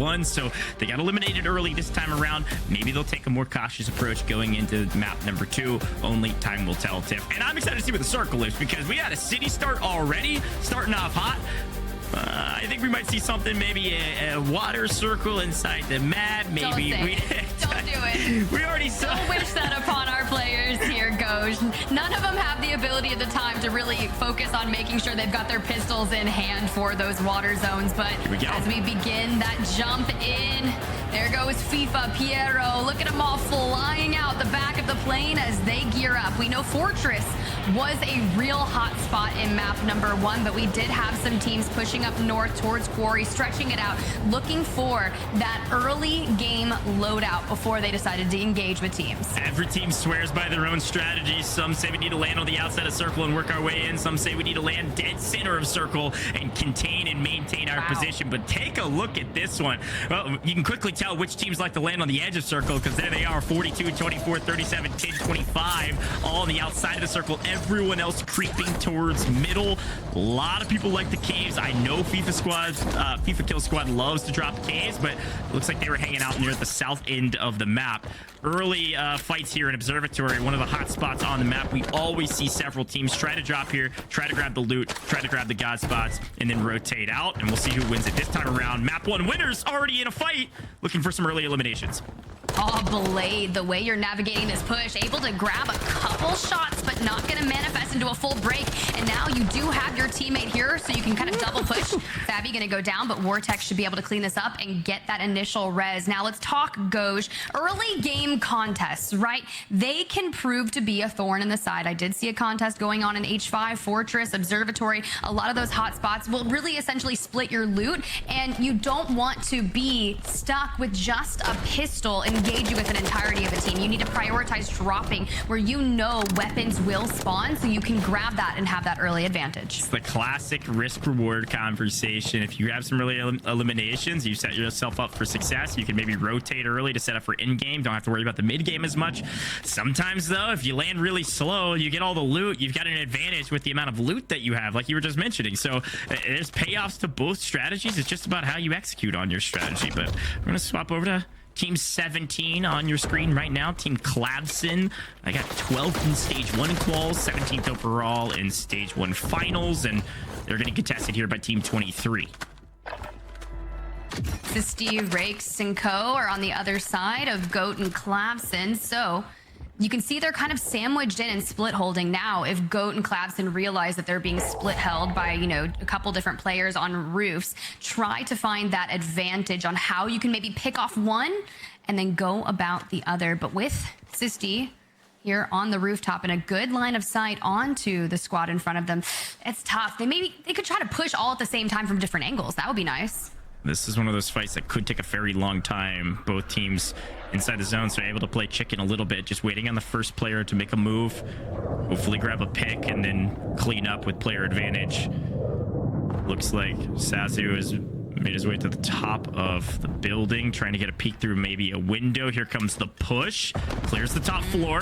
one, so they got eliminated early this time around. Maybe they'll take a more cautious approach going into map number 2. Only time will tell, Tiff. And I'm excited to see what the circle is, because we had a city start already, starting off hot. I think we might see something, maybe a water circle inside the map. Maybe Don't do it. We already saw. Don't wish that upon our players here, Goj. None of them have the ability at the time to really focus on making sure they've got their pistols in hand for those water zones. But as we begin that jump in, there goes FIFA, Piero. Look at them all flying out the back of the plane as they gear up. We know Fortress was a real hot spot in map number 1, but we did have some teams pushing up north towards Quarry, stretching it out, looking for that early game loadout before they decided to engage with teams. Every team swears by their own strategy. Some say we need to land on the outside of circle and work our way in. Some say we need to land dead center of circle and contain and maintain our position. But take a look at this one. Well, you can quickly tell which teams like to land on the edge of circle, because there they are, 42, 24, 37, 10, 25, all on the outside of the circle. Everyone else creeping towards middle. A lot of people like the caves. I know FIFA Kill Squad loves to drop caves, but it looks like they were hanging out near the south end of the map. Early fights here in Observatory, one of the hot spots on the map. We always see several teams try to drop here, try to grab the loot, try to grab the god spots, and then rotate out, and we'll see who wins it this time around. Map 1 winners already in a fight, looking for some early eliminations. Oh, Blade, the way you're navigating this push, able to grab a couple shots, but not going to manifest into a full break. And now you do have your teammate here, so you can kind of double push. Fabi going to go down, but Vortex should be able to clean this up and get that initial res. Now let's talk Goj. Early game contests, right? They can prove to be a thorn in the side. I did see a contest going on in H5, Fortress, Observatory. A lot of those hot spots will really essentially split your loot, and you don't want to be stuck with just a pistol engaging with an entirety of a team. You need to prioritize dropping where you know weapons will spawn, so you can grab that and have that early advantage. It's the classic risk-reward conversation. If you have some early eliminations, you set yourself up for success. You can maybe rotate early to set up for in-game. Don't have to worry about the mid-game as much. Sometimes, though, if you land really slow, you get all the loot. You've got an advantage with the amount of loot that you have, like you were just mentioning. So there's payoffs to both strategies. It's just about how you execute on your strategy. But we're going to swap over to Team 17 on your screen right now. Team Clavson. I got 12th in Stage 1 quals, 17th overall in Stage 1 finals, and they're getting contested here by Team 23. Steve, Rakes, and Co. are on the other side of Goat and Clavson, so you can see they're kind of sandwiched in and split holding now. If Goat and Clavson realize that they're being split held by, you know, a couple different players on roofs, try to find that advantage on how you can maybe pick off one and then go about the other. But with Sisti here on the rooftop and a good line of sight onto the squad in front of them, it's tough. They could try to push all at the same time from different angles. That would be nice. This is one of those fights that could take a very long time. Both teams inside the zone, so able to play chicken a little bit, just waiting on the first player to make a move, hopefully grab a pick, and then clean up with player advantage. Looks like Sazu has made his way to the top of the building, trying to get a peek through maybe a window. Here comes the push. Clears the top floor.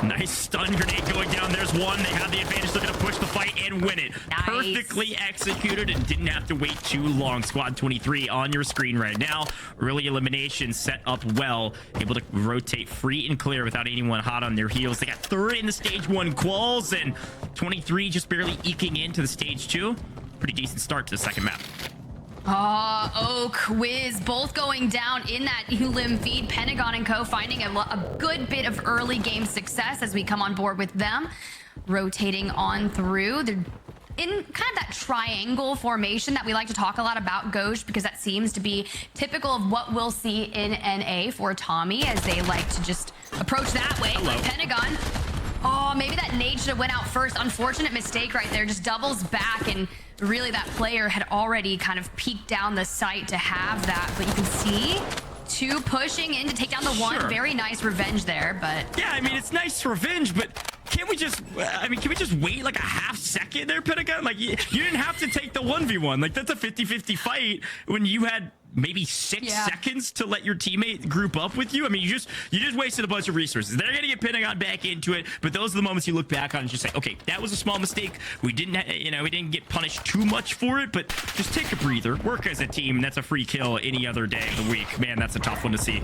Nice stun grenade going down. There's one. They have the advantage. They're going to push the fight and win it. Nice. Perfectly executed and didn't have to wait too long. Squad 23 on your screen right now. Early elimination set up well. Able to rotate free and clear without anyone hot on their heels. They got third in the Stage 1 quals, and 23 just barely eking into the Stage 2. Pretty decent start to the second map. Oak, Wiz, both going down in that Ulim feed. Pentagon and Co. finding a good bit of early game success as we come on board with them. Rotating on through. They're in kind of that triangle formation that we like to talk a lot about, Goj, because that seems to be typical of what we'll see in NA for Tommy, as they like to just approach that way. Hello. Pentagon. Oh, maybe that nade should have went out first. Unfortunate mistake right there. Just doubles back, and really that player had already kind of peeked down the site to have that. But you can see two pushing in to take down the one. Sure. Very nice revenge there, but yeah, I mean, it's nice revenge, but can't we just, I mean, can we just wait like a half second there, Pentagon? Like, you didn't have to take the 1v1. Like, that's a 50-50 fight when you had maybe 6 seconds to let your teammate group up with you. I mean, you just wasted a bunch of resources. They're gonna get Pentagon back into it, but those are the moments you look back on and just say, okay, that was a small mistake. We didn't, we didn't get punished too much for it, but just take a breather, work as a team. That's a free kill any other day of the week. Man, that's a tough one to see.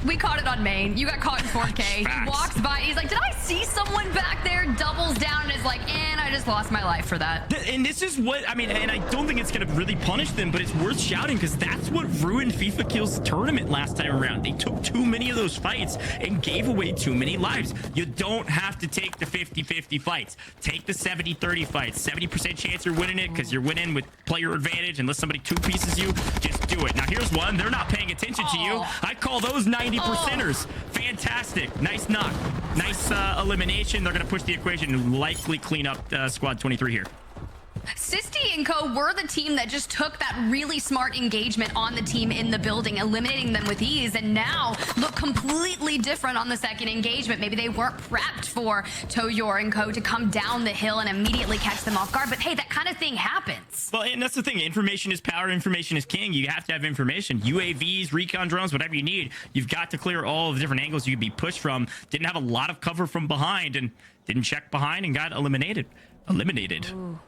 We caught it on main. You got caught in 4K. Facts. He walks by. He's like, did I see someone back there? Doubles down and is like, and I just lost my life for that. And this is what, I mean, and I don't think it's going to really punish them, but it's worth shouting because that's what ruined FIFA Kills tournament last time around. They took too many of those fights and gave away too many lives. You don't have to take the 50-50 fights. Take the 70-30 fights. 70% chance you're winning it because you're winning with player advantage. Unless somebody two-pieces you, just do it. Now, here's one. They're not paying attention to you. I call those 90%ers. Fantastic. Nice knock. Nice elimination. They're going to push the equation and likely clean up squad 23 here. Sisti and Co were the team that just took that really smart engagement on the team in the building, eliminating them with ease, and now look completely different on the second engagement. Maybe they weren't prepped for Toyor and Co to come down the hill and immediately catch them off guard, but hey, that kind of thing happens. Well, and that's the thing. Information is power. Information is king. You have to have information. UAVs, recon drones, whatever you need. You've got to clear all of the different angles you could be pushed from. Didn't have a lot of cover from behind and didn't check behind and got eliminated. Ooh.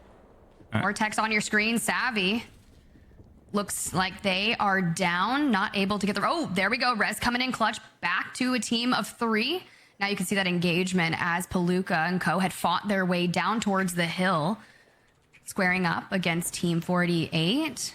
More text on your screen. Savvy. Looks like they are down, not able to get the... Oh, there we go. Rez coming in clutch. Back to a team of 3. Now you can see that engagement as Palooka and Co had fought their way down towards the hill. Squaring up against Team 48.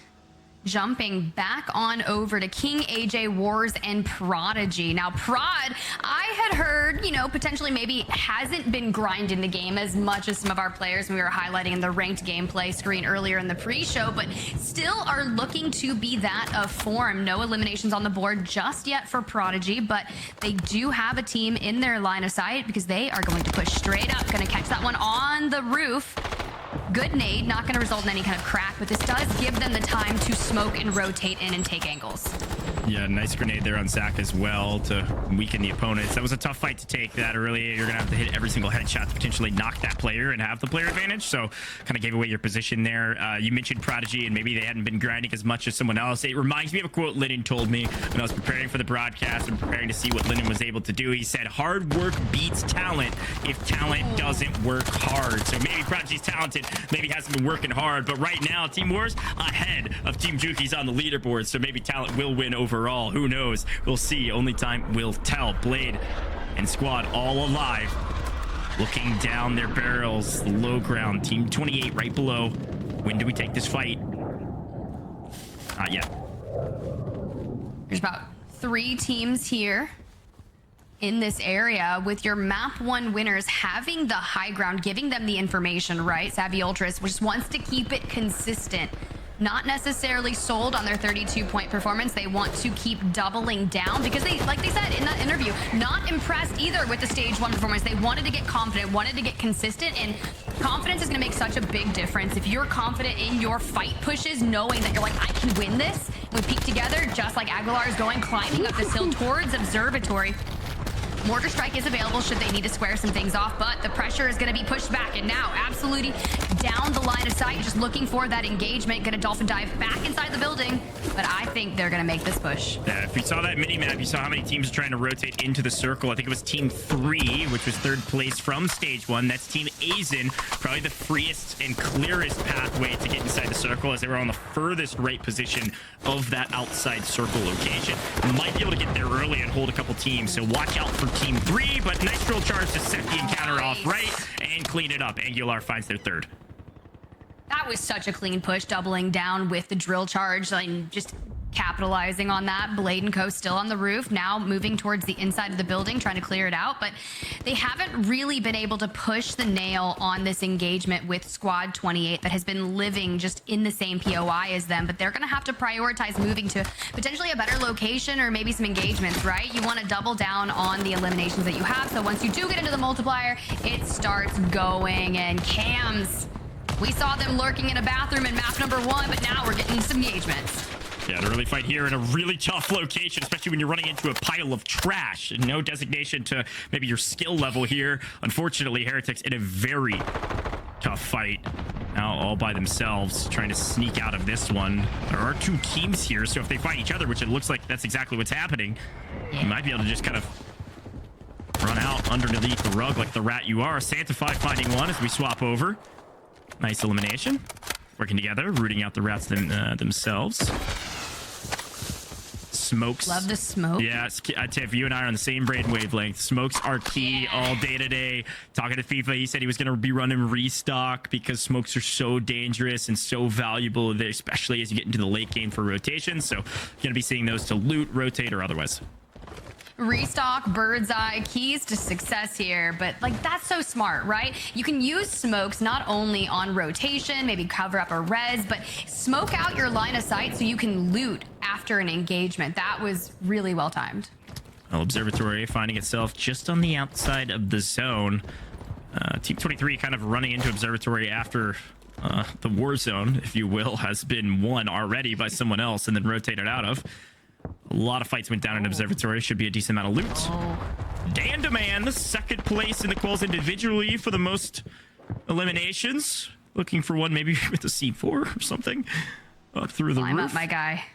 Jumping back on over to King, AJ, Wars, and Prodigy. Now, Prod, I had heard, potentially maybe hasn't been grinding the game as much as some of our players we were highlighting in the ranked gameplay screen earlier in the pre-show, but still are looking to be that of form. No eliminations on the board just yet for Prodigy, but they do have a team in their line of sight because they are going to push straight up. Going to catch that one on the roof. Good nade, not going to result in any kind of crack, but this does give them the time to smoke and rotate in and take angles. Yeah, nice grenade there on Zach as well to weaken the opponents. That was a tough fight to take that early. You're going to have to hit every single headshot to potentially knock that player and have the player advantage. So kind of gave away your position there. You mentioned Prodigy and maybe they hadn't been grinding as much as someone else. It reminds me of a quote Lenun told me when I was preparing for the broadcast and preparing to see what Lenun was able to do. He said, hard work beats talent if talent doesn't work hard. So maybe Prodigy's talented, maybe hasn't been working hard, but right now Team Wars ahead of Team Jukeyz on the leaderboard. So maybe talent will win overall. Who knows? We'll see. Only time will tell. Blade and squad all alive. Looking down their barrels. Low ground. Team 28 right below. When do we take this fight? Not yet. There's about 3 teams here in this area with your map 1 winners having the high ground, giving them the information, right? Savvy Ultras just wants to keep it consistent. Not necessarily sold on their 32-point performance. They want to keep doubling down because they, like they said in that interview, not impressed either with the stage 1 performance. They wanted to get confident, wanted to get consistent, and confidence is going to make such a big difference. If you're confident in your fight pushes, knowing that you're like, I can win this, we peak together, just like Aguilar is going, climbing up this hill towards Observatory. Mortar Strike is available should they need to square some things off, but the pressure is going to be pushed back. And now, absolutely down the line of sight, just looking for that engagement. Going to dolphin dive back inside the building, but I think they're going to make this push. Yeah, if you saw that mini-map, you saw how many teams are trying to rotate into the circle. I think it was Team 3, which was 3rd place from Stage 1. That's Team Azen, probably the freest and clearest pathway to get inside the circle as they were on the furthest right position of that outside circle location. Might be able to get there early and hold a couple teams, so watch out for Team 3, but nice drill charge to set the encounter off right and clean it up. Angular finds their 3rd. That was such a clean push, doubling down with the drill charge and just capitalizing on that. Blade and Co still on the roof, now moving towards the inside of the building, trying to clear it out, but they haven't really been able to push the nail on this engagement with Squad 28 that has been living just in the same POI as them, but they're going to have to prioritize moving to potentially a better location or maybe some engagements, right? You want to double down on the eliminations that you have, so once you do get into the multiplier, it starts going. And Cams, we saw them lurking in a bathroom in map number 1, but now we're getting some engagements. Yeah, an early fight here in a really tough location, especially when you're running into a pile of trash and no designation to maybe your skill level here. Unfortunately, Heretics in a very tough fight. Now all by themselves, trying to sneak out of this one. There are two teams here, so if they fight each other, which it looks like that's exactly what's happening, you might be able to just kind of run out underneath the rug like the rat you are. Santify finding one as we swap over. Nice elimination. Working together, rooting out the rats themselves. Smokes. Love the smoke. Yeah, Tiff, you and I are on the same brain wavelength. Smokes are key all day today. Talking to FIFA, he said he was going to be running restock because smokes are so dangerous and so valuable, especially as you get into the late game for rotations. So, you're going to be seeing those to loot, rotate, or otherwise. Restock, bird's eye, keys to success here, but like that's so smart, right? You can use smokes not only on rotation, maybe cover up a res, but smoke out your line of sight so you can loot after an engagement. That was really well timed. Well, Observatory finding itself just on the outside of the zone. Team 23 kind of running into Observatory after the war zone, if you will, has been won already by someone else and then rotated out of. A lot of fights went down in Observatory. Should be a decent amount of loot. Dandaman, second place in the quals individually for the most eliminations. Looking for one maybe with a C4 or something. Up through the roof. Climb up, my guy.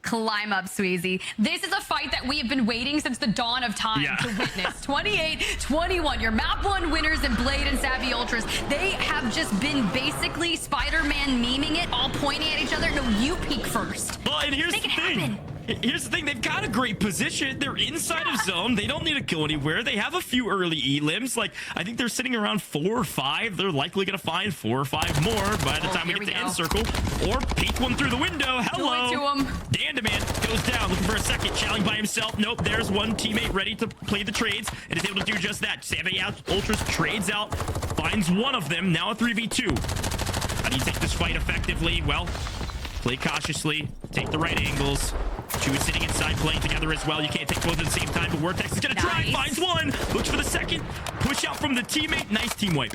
Climb up, Sweezy. This is a fight that we have been waiting since the dawn of time to witness. 28-21, your map 1 winners in Blade and Savvy Ultras. They have just been basically Spider-Man memeing it, all pointing at each other. No, you peek first. Well, and here's the thing. Here's the thing, they've got a great position. They're inside of zone. They don't need to go anywhere. They have a few early E-limbs. Like, I think they're sitting around 4 or 5. They're likely going to find 4 or 5 more by the time we get to end circle. Or peek one through the window. Hello. Dandaman goes down, looking for a second. Challenging by himself. Nope, there's one teammate ready to play the trades and is able to do just that. Savvy Ultras trades out, finds one of them. Now a 3v2. How do you take this fight effectively? Well, play cautiously, take the right angles. Two sitting inside playing together as well. You can't take both at the same time, but Vortex is going to try. Finds one. Looks for the second. Push out from the teammate. Nice team wipe.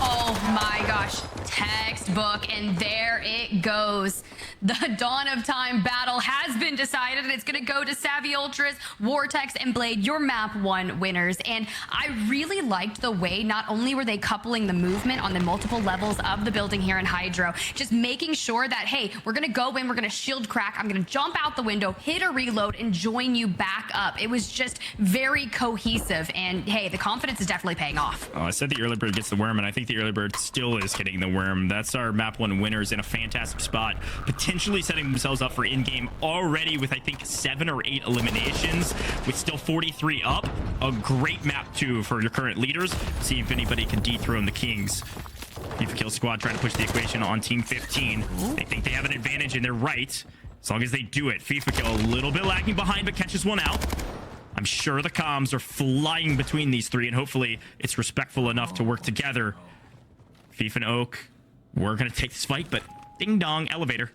Oh my gosh. Textbook. And there it goes. The dawn of time battle has been decided, and it's going to go to Savvy Ultras, Vortex, and Blade, your map 1 winners. And I really liked the way not only were they coupling the movement on the multiple levels of the building here in Hydro, just making sure that, hey, we're going to go in, we're going to shield crack, I'm going to jump out the window, hit a reload, and join you back up. It was just very cohesive, and hey, the confidence is definitely paying off. Oh, I said the early bird gets the worm, and I think the early bird still is hitting the worm. That's our map 1 winners in a fantastic spot, potentially setting themselves up for in-game already with, I think, 7 or 8 eliminations, with still 43 up. A great map 2 for your current leaders. See if anybody can dethrone the Kings. FIFA Kill Squad trying to push the equation on Team 15. They think they have an advantage, and they're right. As long as they do it. FIFA Kill a little bit lagging behind, but catches one out. I'm sure the comms are flying between these three, and hopefully it's respectful enough to work together. FIFA and Oak, we're going to take this fight, but ding dong, elevator.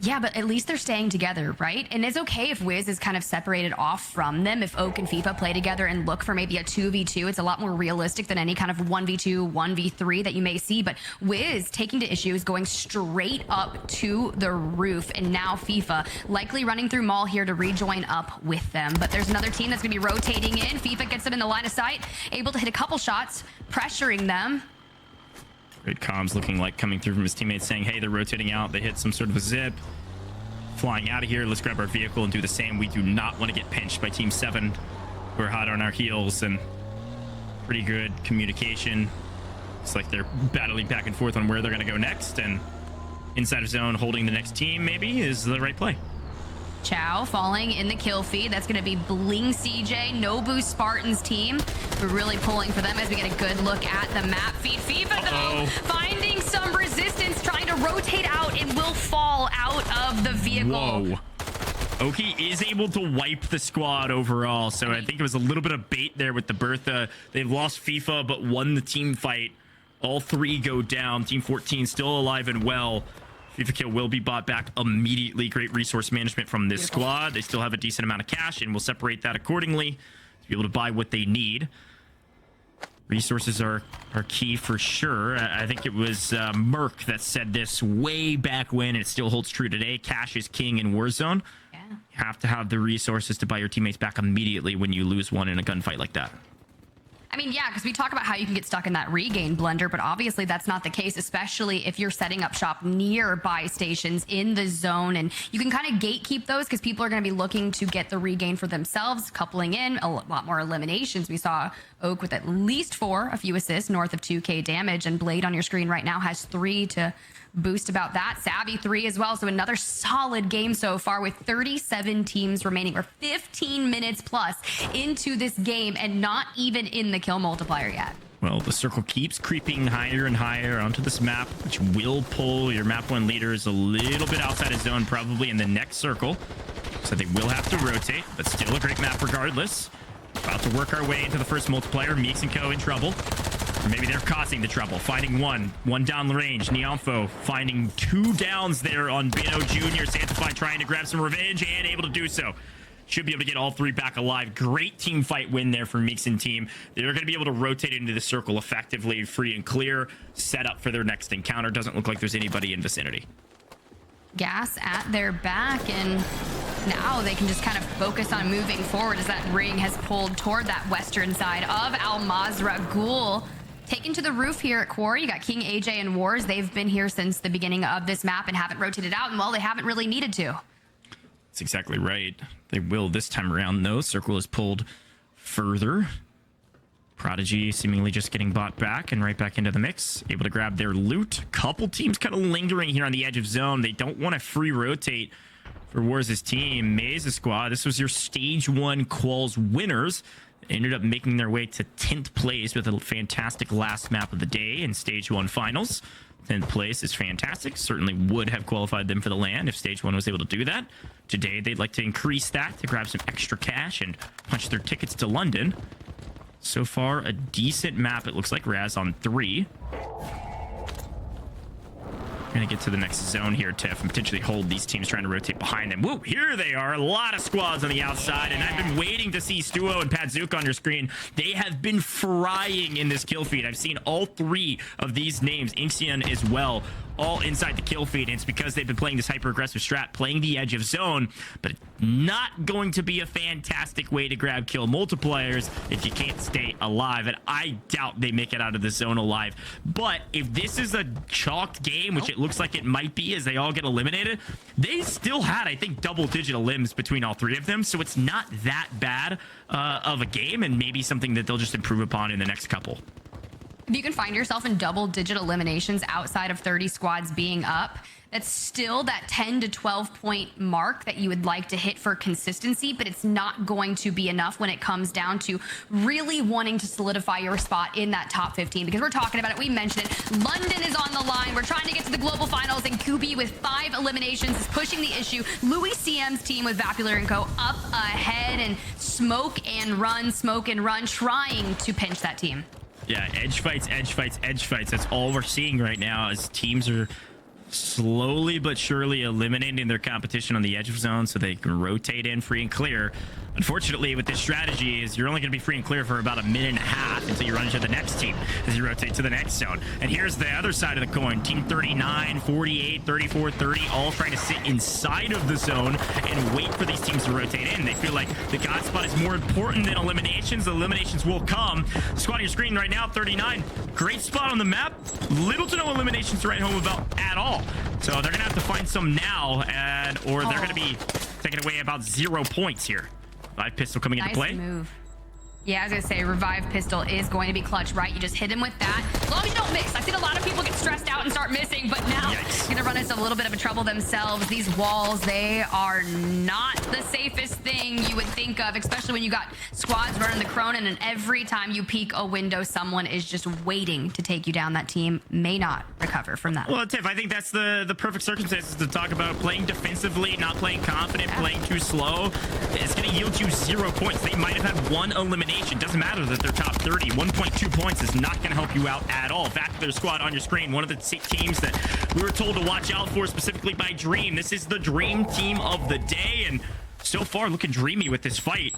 Yeah, but at least they're staying together, right? And it's okay if Wiz is kind of separated off from them. If Oak and FIFA play together and look for maybe a 2v2, it's a lot more realistic than any kind of 1v2, 1v3 that you may see. But Wiz taking to issues, going straight up to the roof. And now FIFA likely running through Mall here to rejoin up with them. But there's another team that's going to be rotating in. FIFA gets them in the line of sight, able to hit a couple shots, pressuring them. Great comms looking like coming through from his teammates saying, hey, they're rotating out. They hit some sort of a zip. Flying out of here. Let's grab our vehicle and do the same. We do not want to get pinched by Team 7. We're hot on our heels and pretty good communication. It's like they're battling back and forth on where they're going to go next. And inside of zone, holding the next team maybe is the right play. Chow falling in the kill feed. That's going to be Bling CJ, Nobu Spartans team. We're really pulling for them as we get a good look at the map feed. FIFA though, finding some resistance, trying to rotate out and will fall out of the vehicle. Whoa. Oki is able to wipe the squad overall, so I think it was a little bit of bait there with the Bertha. They've lost FIFA but won the team fight. All three go down. Team 14 still alive and well. FIFA Kill will be bought back immediately. Great resource management from this squad. They still have a decent amount of cash, and we'll separate that accordingly to be able to buy what they need. Resources are key for sure. I think it was Merc that said this way back when, and it still holds true today. Cash is king in Warzone. Yeah. You have to have the resources to buy your teammates back immediately when you lose one in a gunfight like that. I mean, yeah, because we talk about how you can get stuck in that regain blender, but obviously that's not the case, especially if you're setting up shop near buy stations in the zone. And you can kind of gatekeep those because people are going to be looking to get the regain for themselves, coupling in a lot more eliminations. We saw Oak with at least 4, a few assists, north of 2k damage, and Blade on your screen right now has 3 to boost about that. Savvy 3 as well. So another solid game so far with 37 teams remaining. We're 15 minutes plus into this game and not even in the kill multiplier yet. Well, the circle keeps creeping higher and higher onto this map, which will pull your map 1 leaders a little bit outside of zone, probably in the next circle. So they will have to rotate, but still a great map regardless. About to work our way into the first multiplier. Meeks and Co in trouble. Or maybe they're causing the trouble. Finding one down the range. Neonfo finding 2 downs there on Bino Jr. Santify trying to grab some revenge and able to do so. Should be able to get all 3 back alive. Great team fight win there for Meeks and team. They're going to be able to rotate into the circle effectively, free and clear, set up for their next encounter. Doesn't look like there's anybody in vicinity. Gas at their back, and now they can just kind of focus on moving forward as that ring has pulled toward that western side of Al Mazrah. Ghoul taken to the roof here at Quarry. You got King, AJ, and Wars. They've been here since the beginning of this map and haven't rotated out, and well, they haven't really needed to. That's exactly right. They will this time around, though. Circle is pulled further. Prodigy seemingly just getting bought back and right back into the mix. Able to grab their loot. Couple teams kind of lingering here on the edge of zone. They don't want to free rotate for Wars' team. Maze's squad, this was your stage 1 quals winners. Ended up making their way to 10th place with a fantastic last map of the day in stage 1 finals. 10th place is fantastic. Certainly would have qualified them for the LAN if stage 1 was able to do that. Today, they'd like to increase that to grab some extra cash and punch their tickets to London. So far, a decent map, it looks like. Raz on 3. We're going to get to the next zone here, Tiff, and potentially hold these teams trying to rotate behind them. Woo, here they are. A lot of squads on the outside, and I've been waiting to see Stuo and Padzook on your screen. They have been frying in this kill feed. I've seen all 3 of these names, Inxion as well, all inside the kill feed. And it's because they've been playing this hyper-aggressive strat, playing the edge of zone, but not going to be a fantastic way to grab kill multipliers if you can't stay alive. And I doubt they make it out of the zone alive. But if this is a chalked game, which it looks like it might be as they all get eliminated, they still had, I think, double-digit elims between all 3 of them. So it's not that bad of a game, and maybe something that they'll just improve upon in the next couple. If you can find yourself in double-digit eliminations outside of 30 squads being up, that's still that 10 to 12 point mark that you would like to hit for consistency, but it's not going to be enough when it comes down to really wanting to solidify your spot in that top 15, because we're talking about it. We mentioned it. London is on the line. We're trying to get to the global finals, and Kubi with 5 eliminations is pushing the issue. Louis CM's team with Vapular and Co. up ahead, and smoke and run, trying to pinch that team. Yeah, edge fights, edge fights, edge fights. That's all we're seeing right now as teams are slowly but surely eliminating their competition on the edge of zone so they can rotate in free and clear. Unfortunately, with this strategy is you're only going to be free and clear for about a minute and a half until you run into the next team as you rotate to the next zone. And here's the other side of the coin. Team 39, 48, 34, 30, all trying to sit inside of the zone and wait for these teams to rotate in. They feel like the God spot is more important than eliminations. The eliminations will come. Squad on your screen right now, 39. Great spot on the map. Little to no eliminations to write home about at all. So they're going to have to find some now, or they're going to be taking away about 0 points here. Live pistol coming into play. Nice move. Yeah, I was going to say, Revive Pistol is going to be clutch, right? You just hit him with that. As long as you don't miss. I've seen a lot of people get stressed out and start missing, but now going to run into a little bit of a trouble themselves. These walls, they are not the safest thing you would think of, especially when you got squads running the Cronin, and every time you peek a window, someone is just waiting to take you down. That team may not recover from that. Well, Tiff, I think that's the perfect circumstances to talk about playing defensively, not playing confident, playing too slow. It's going to yield you 0 points. They might have had 1 elimination. Doesn't matter that they're top 30. 1.2 points is not going to help you out at all. Back to their squad on your screen. One of the teams that we were told to watch out for specifically by Dream. This is the Dream team of the day, and so far looking dreamy with this fight.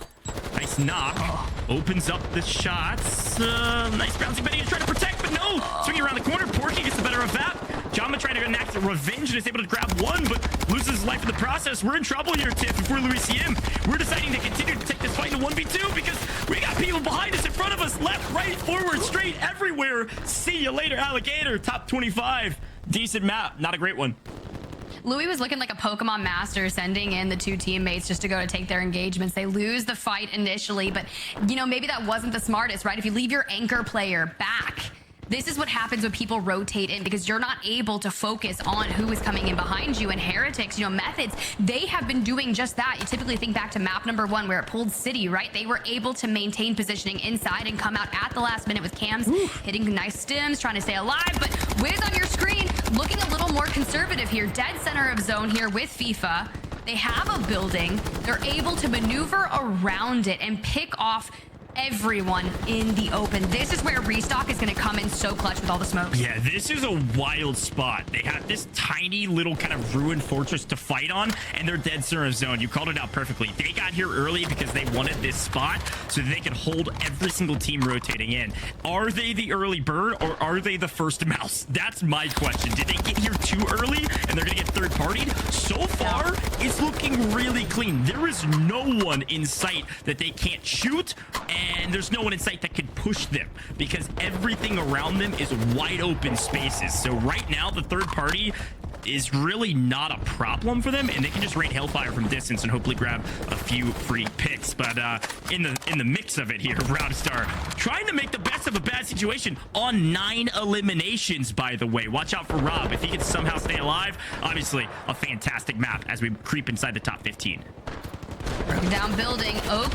Nice Nice knock. Opens up the shots. Nice bouncing Benny to try to protect, but no. Swinging around the corner. Porky gets the better of that. Jama trying to enact revenge and is able to grab one, but loses his life in the process. We're in trouble here, Tiff. If we're Louisiana, we're deciding to continue to take this fight into 1v2 because we got people behind us, in front of us, left, right, forward, straight, everywhere. See you later, alligator. Top 25. Decent map. Not a great one. Louis was looking like a Pokemon master, sending in the two teammates just to go to take their engagements. They lose the fight initially, but you know, maybe that wasn't the smartest, right? If you leave your anchor player back, this is what happens when people rotate in, because you're not able to focus on who is coming in behind you. And Heretics, you know, Methods, they have been doing just that. You typically think back to map number 1 where it pulled City, right? They were able to maintain positioning inside and come out at the last minute with cams, hitting nice stims, trying to stay alive. But Wiz on your screen, looking a little more conservative here. Dead center of zone here with FIFA. They have a building. They're able to maneuver around it and pick off everyone in the open. This is where restock is going to come in so clutch with all the smokes. Yeah, this is a wild spot. They have this tiny little kind of ruined fortress to fight on, and they're dead center of zone. You called it out perfectly. They got here early because they wanted this spot so that they could hold every single team rotating in. Are they the early bird, or are they the first mouse? That's my question. Did they get here too early and they're going to get third partied? So far, it's looking really clean. There is no one in sight that they can't shoot, and there's no one in sight that can push them because everything around them is wide open spaces. So right now, the third party is really not a problem for them, and they can just rain hellfire from distance and hopefully grab a few free picks. But in the mix of it here, Robstar trying to make the best of a bad situation on 9 eliminations, by the way. Watch out for Rob. If he can somehow stay alive, obviously a fantastic map as we creep inside the top 15. Broken down building. Oak,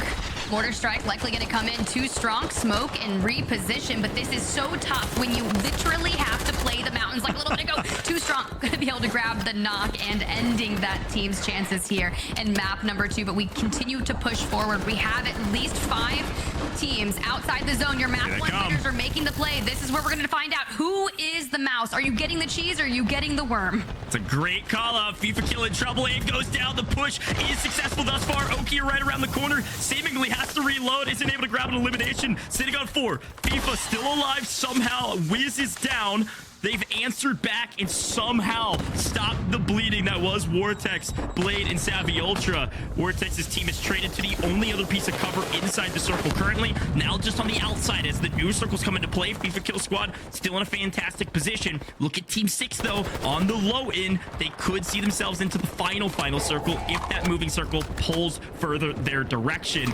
mortar strike likely going to come in too strong. Smoke and reposition, but this is so tough when you literally have to play the mountains like a little bit ago. Too strong. Going to be able to grab the knock and ending that team's chances here in map number 2, but we continue to push forward. We have at least 5 teams outside the zone. Your map 1 winners are making the play. This is where we're going to find out who is the mouse. Are you getting the cheese or are you getting the worm? It's a great call out. FIFA Kill in trouble. It goes down. The push is successful thus far. Oki right around the corner. Seemingly has to reload. Isn't able to grab an elimination. Sitting on 4. FIFA still alive somehow. Wiz is down. They've answered back and somehow stopped the bleeding that was Vortex, Blade, and Savvy Ultra. Vortex's team is traded to the only other piece of cover inside the circle currently. Now just on the outside as the new circles come into play. FIFA Kill Squad still in a fantastic position. Look at Team 6, though. On the low end, they could see themselves into the final circle if that moving circle pulls further their direction.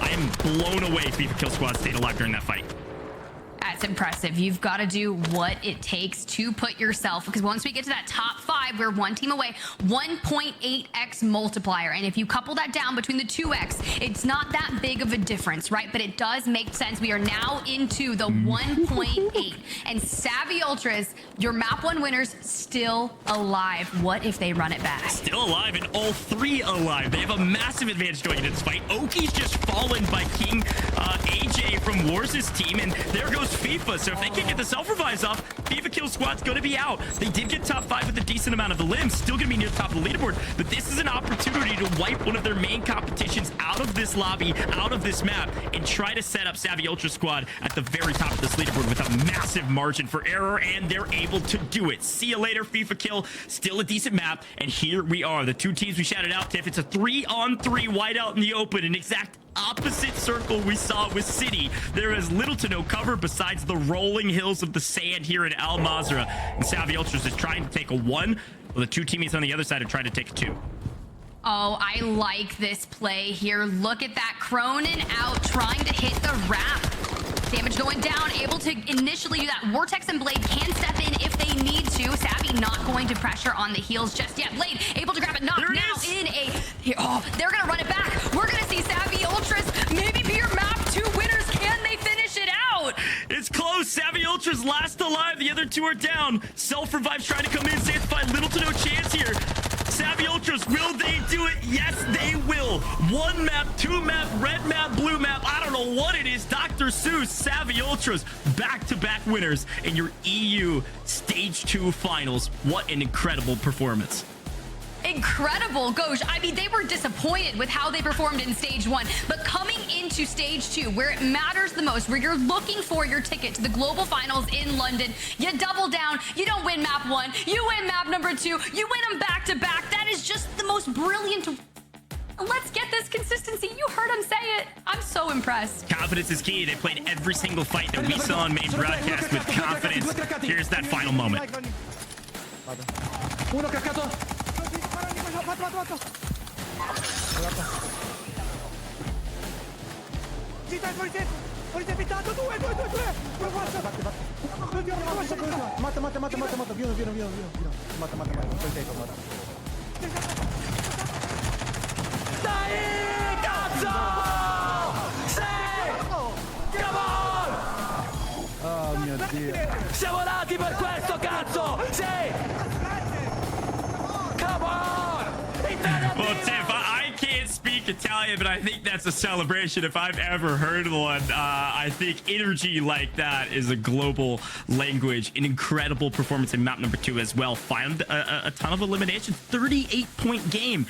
I am blown away FIFA Kill Squad stayed alive during that fight. That's impressive. You've got to do what it takes to put yourself, because once we get to that top 5, we're 1 team away, 1.8x multiplier. And if you couple that down between the 2x, it's not that big of a difference, right? But it does make sense. We are now into the 1.8. And Savvy Ultras, your map 1 winners, still alive. What if they run it back? Still alive, and all 3 alive. They have a massive advantage going into this fight. Oki's just fallen by King AJ from Wars' team, and there goes FIFA. So if they can't get the self-revives off, FIFA Kill Squad's going to be out. They did get top 5 with a decent amount of the limbs. Still going to be near the top of the leaderboard. But this is an opportunity to wipe one of their main competitions out of this lobby, out of this map, and try to set up Savvy Ultra Squad at the very top of this leaderboard with a massive margin for error, and they're able to do it. See you later, FIFA Kill. Still a decent map, and here we are. The 2 teams we shouted out, Tiff. It's a 3-on-3 whiteout in the open, an exact opposite circle we saw with City. There is little to no cover besides the rolling hills of the sand here in Al Mazrah. And Savvy Ultras is trying to take a 1, while the 2 teammates on the other side are trying to take a 2. Oh, I like this play here. Look at that. Cronin out trying to hit the wrap. Damage going down, able to initially do that. Vortex and Blade can step in if they need to. Savvy not going to pressure on the heels just yet. Blade able to grab a knock now in a... Oh, they're going to run it back. We're going to see Savvy Ultras maybe be your map 2 winners. Can they finish it out? It's close. Savvy Ultras last alive. The other 2 are down. Self-revives trying to come in. Sanctified, little to no chance here. Savvy Ultras, will they do it? Yes, they will. 1 map, 2 map, red map, blue map. I don't know what it is. Dr. Seuss, Savvy Ultras, back-to-back winners in your EU Stage 2 finals. What an incredible performance. incredible, Goj. I mean, they were disappointed with how they performed in stage 1, but coming into stage 2, where it matters the most, where you're looking for your ticket to the global finals in London, you double down. You don't win map 1, you win map number 2, you win them back to back. That is just the most brilliant. Let's get this consistency. You heard him say it. I'm so impressed. Confidence is key. They played every single fight that we saw on main broadcast with confidence. Here's that final moment. Uno craccato. Mata. Vieni. Mata. Dai, cazzo! Sì! Come on! Oh mio Dio. Siamo nati per questo, cazzo! Sì! Come on! Well, Tiff, I can't speak Italian, but I think that's a celebration if I've ever heard one. I think energy like that is a global language. An incredible performance in map number 2 as well. Found a ton of elimination. 38-point game.